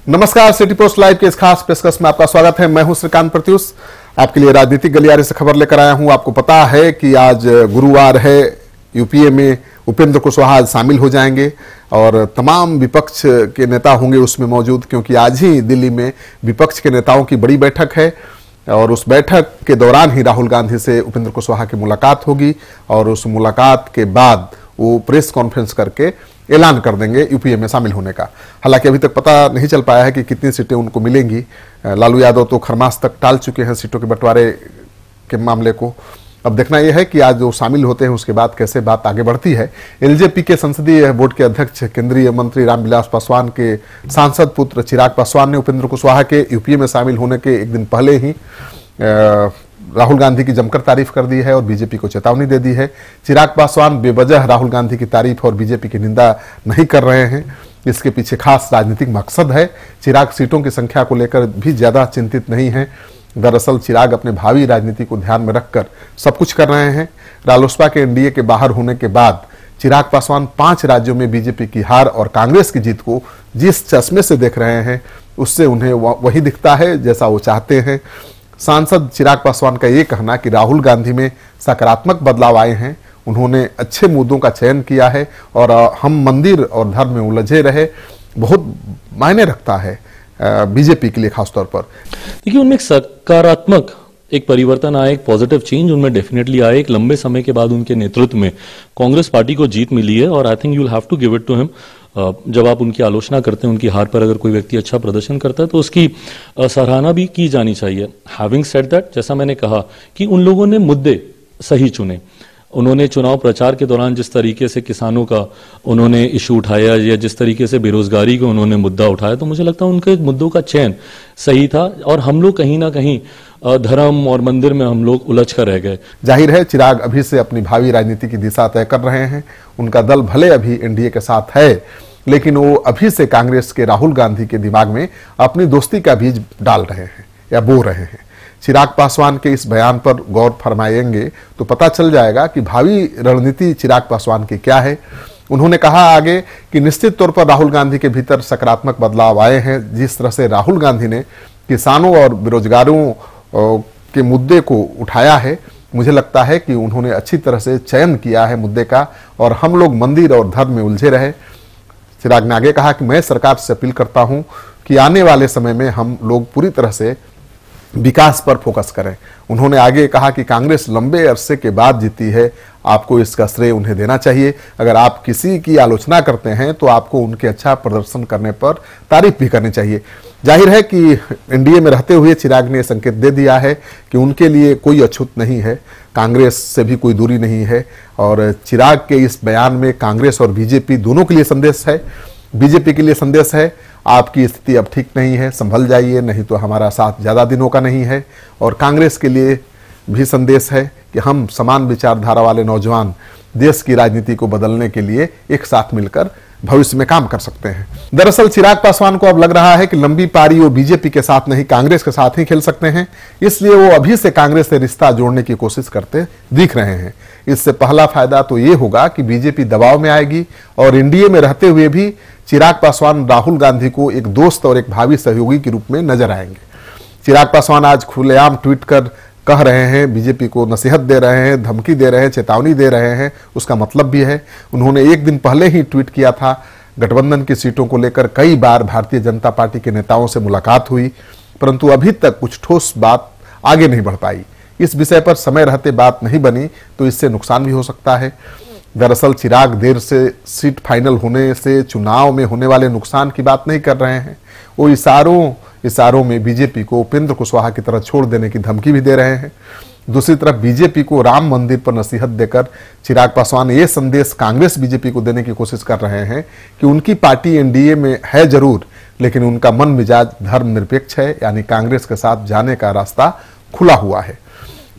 नमस्कार, city post live के इस खास पेशकश में आपका स्वागत है। मैं हूं श्रीकांत प्रत्युष, आपके लिए राजनीतिक गलियारे से खबर लेकर आया हूं। आपको पता है कि आज गुरुवार है, यूपीए में उपेंद्र कुशवाहा शामिल हो जाएंगे और तमाम विपक्ष के नेता होंगे उसमें मौजूद, क्योंकि आज ही दिल्ली में विपक्ष के नेताओं की बड़ी बैठक है और उस बैठक के दौरान ही राहुल गांधी से उपेंद्र कुशवाहा की मुलाकात होगी और उस मुलाकात के बाद वो प्रेस कॉन्फ्रेंस करके ऐलान कर देंगे यूपीए में शामिल होने का। हालांकि अभी तक पता नहीं चल पाया है कि कितनी सीटें उनको मिलेंगी। लालू यादव तो खरमास तक टाल चुके हैं सीटों के बंटवारे के मामले को। अब देखना यह है कि आज जो शामिल होते हैं उसके बाद कैसे बात आगे बढ़ती है। एलजेपी के संसदीय बोर्ड के अध्यक्ष केंद्रीय मंत्री रामविलास पासवान के सांसद पुत्र चिराग पासवान ने उपेंद्र कुशवाहा के यूपीए में शामिल होने के एक दिन पहले ही राहुल गांधी की जमकर तारीफ कर दी है और बीजेपी को चेतावनी दे दी है। चिराग पासवान बेवजह राहुल गांधी की तारीफ और बीजेपी की निंदा नहीं कर रहे हैं, इसके पीछे खास राजनीतिक मकसद है। चिराग सीटों की संख्या को लेकर भी ज्यादा चिंतित नहीं है। दरअसल चिराग अपने भावी राजनीति को ध्यान में रखकर सब कुछ कर रहे हैं। रालोसपा के एनडीए के बाहर होने के बाद चिराग पासवान 5 राज्यों में बीजेपी की हार और कांग्रेस की जीत को जिस चश्मे से देख रहे हैं उससे उन्हें वही दिखता है जैसा वो चाहते हैं। सांसद चिराग पासवान का ये कहना कि राहुल गांधी में सकारात्मक बदलाव आए हैं, उन्होंने अच्छे मुद्दों का चयन किया है और हम मंदिर और धर्म में उलझे रहे, बहुत मायने रखता है बीजेपी के लिए खासतौर पर। देखिए, उनमें एक सकारात्मक एक परिवर्तन आया, एक पॉजिटिव चेंज उनमें डेफिनेटली आया। एक लंबे समय के बाद उनके नेतृत्व में कांग्रेस पार्टी को जीत मिली है और I think you will have to give it to him. जब आप उनकी आलोचना करते हैं, उनकी हार पर अगर कोई व्यक्ति अच्छा प्रदर्शन करता है तो उसकी सराहना भी की जानी चाहिए। हैविंग सेड दैट, जैसा मैंने कहा कि उन लोगों ने मुद्दे सही चुने। उन्होंने चुनाव प्रचार के दौरान जिस तरीके से किसानों का उन्होंने इशू उठाया या जिस तरीके से बेरोजगारी को उन्होंने मुद्दा उठाया, तो मुझे लगता है उनके मुद्दों का चयन सही था और हम लोग कहीं ना कहीं धर्म और मंदिर में हम लोग उलझ कर रह गए। जाहिर है चिराग अभी से अपनी भावी राजनीति की दिशा तय कर रहे हैं। उनका दल भले अभी एनडीए के साथ है, लेकिन वो अभी से कांग्रेस के राहुल गांधी के दिमाग में अपनी दोस्ती का बीज डाल रहे हैं या बो रहे हैं। चिराग पासवान के इस बयान पर गौर फरमाएंगे तो पता चल जाएगा कि भावी रणनीति चिराग पासवान की क्या है। उन्होंने कहा आगे कि निश्चित तौर पर राहुल गांधी के भीतर सकारात्मक बदलाव आए हैं। जिस तरह से राहुल गांधी ने किसानों और बेरोजगारों के मुद्दे को उठाया है, मुझे लगता है कि उन्होंने अच्छी तरह से चयन किया है मुद्दे का और हम लोग मंदिर और धर्म में उलझे रहे। चिराग ने आगे कहा कि मैं सरकार से अपील करता हूं कि आने वाले समय में हम लोग पूरी तरह से विकास पर फोकस करें। उन्होंने आगे कहा कि कांग्रेस लंबे अरसे के बाद जीती है, आपको इसका श्रेय उन्हें देना चाहिए। अगर आप किसी की आलोचना करते हैं तो आपको उनके अच्छा प्रदर्शन करने पर तारीफ भी करनी चाहिए। जाहिर है कि एनडीए में रहते हुए चिराग ने संकेत दे दिया है कि उनके लिए कोई अछूत नहीं है, कांग्रेस से भी कोई दूरी नहीं है और चिराग के इस बयान में कांग्रेस और बीजेपी दोनों के लिए संदेश है। बीजेपी के लिए संदेश है, आपकी स्थिति अब ठीक नहीं है, संभल जाइए, नहीं तो हमारा साथ ज्यादा दिनों का नहीं है। और कांग्रेस के लिए भी संदेश है कि हम समान विचारधारा वाले नौजवान देश की राजनीति को बदलने के लिए एक साथ मिलकर भविष्य में काम कर सकते हैं। दरअसल चिराग पासवान को अब लग रहा है कि लंबी पारी वो बीजेपी के साथ नहीं कांग्रेस के साथ ही खेल सकते हैं, इसलिए वो अभी से कांग्रेस से रिश्ता जोड़ने की कोशिश करते दिख रहे हैं। इससे पहला फायदा तो ये होगा कि बीजेपी दबाव में आएगी और एनडीए में रहते हुए भी चिराग पासवान राहुल गांधी को एक दोस्त और एक भावी सहयोगी के रूप में नजर आएंगे। चिराग पासवान आज खुलेआम ट्वीट कर कह रहे हैं, बीजेपी को नसीहत दे रहे हैं, धमकी दे रहे हैं, चेतावनी दे रहे हैं, उसका मतलब भी है। उन्होंने एक दिन पहले ही ट्वीट किया था, गठबंधन की सीटों को लेकर कई बार भारतीय जनता पार्टी के नेताओं से मुलाकात हुई, परंतु अभी तक कुछ ठोस बात आगे नहीं बढ़ पाई। इस विषय पर समय रहते बात नहीं बनी तो इससे नुकसान भी हो सकता है। दरअसल चिराग देर से सीट फाइनल होने से चुनाव में होने वाले नुकसान की बात नहीं कर रहे हैं, वो इशारों में बीजेपी को उपेंद्र कुशवाहा की तरह छोड़ देने की धमकी भी दे रहे हैं। दूसरी तरफ बीजेपी को राम मंदिर पर नसीहत देकर चिराग पासवान ये संदेश कांग्रेस बीजेपी को देने की कोशिश कर रहे हैं कि उनकी पार्टी एनडीए में है जरूर, लेकिन उनका मन मिजाज धर्मनिरपेक्ष है, यानी कांग्रेस के साथ जाने का रास्ता खुला हुआ है।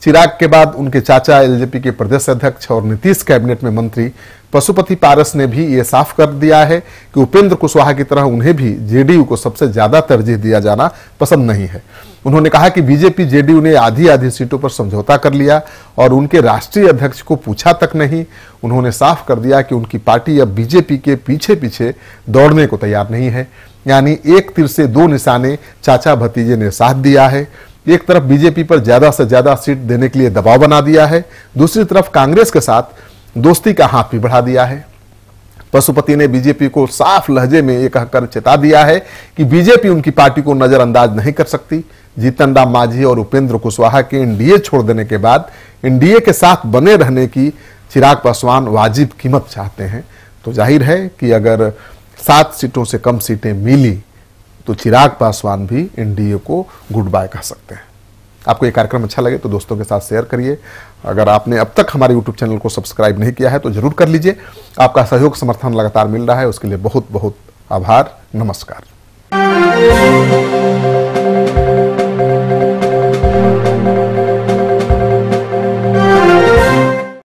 चिराग के बाद उनके चाचा एलजेपी के प्रदेश अध्यक्ष और नीतीश कैबिनेट में मंत्री पशुपति पारस ने भी ये साफ कर दिया है कि उपेंद्र कुशवाहा की तरह उन्हें भी जेडीयू को सबसे ज्यादा तरजीह दिया जाना पसंद नहीं है। उन्होंने कहा कि बीजेपी जेडीयू ने आधी सीटों पर समझौता कर लिया और उनके राष्ट्रीय अध्यक्ष को पूछा तक नहीं। उन्होंने साफ कर दिया कि उनकी पार्टी अब बीजेपी के पीछे पीछे दौड़ने को तैयार नहीं है। यानी एक तीर से दो निशाने चाचा भतीजे ने साथ दिया है। एक तरफ बीजेपी पर ज्यादा से ज्यादा सीट देने के लिए दबाव बना दिया है, दूसरी तरफ कांग्रेस के साथ दोस्ती का हाथ भी बढ़ा दिया है। पशुपति ने बीजेपी को साफ लहजे में यह कहकर चेता दिया है कि बीजेपी उनकी पार्टी को नजरअंदाज नहीं कर सकती। जीतन राम मांझी और उपेंद्र कुशवाहा के एनडीए छोड़ देने के बाद एनडीए के साथ बने रहने की चिराग पासवान वाजिब कीमत चाहते हैं। तो जाहिर है कि अगर 7 सीटों से कम सीटें मिली तो चिराग पासवान भी एनडीए को गुड बाय कह सकते हैं। आपको ये कार्यक्रम अच्छा लगे तो दोस्तों के साथ शेयर करिए। अगर आपने अब तक हमारे यूट्यूब चैनल को सब्सक्राइब नहीं किया है तो जरूर कर लीजिए। आपका सहयोग समर्थन लगातार मिल रहा है, उसके लिए बहुत बहुत आभार। नमस्कार।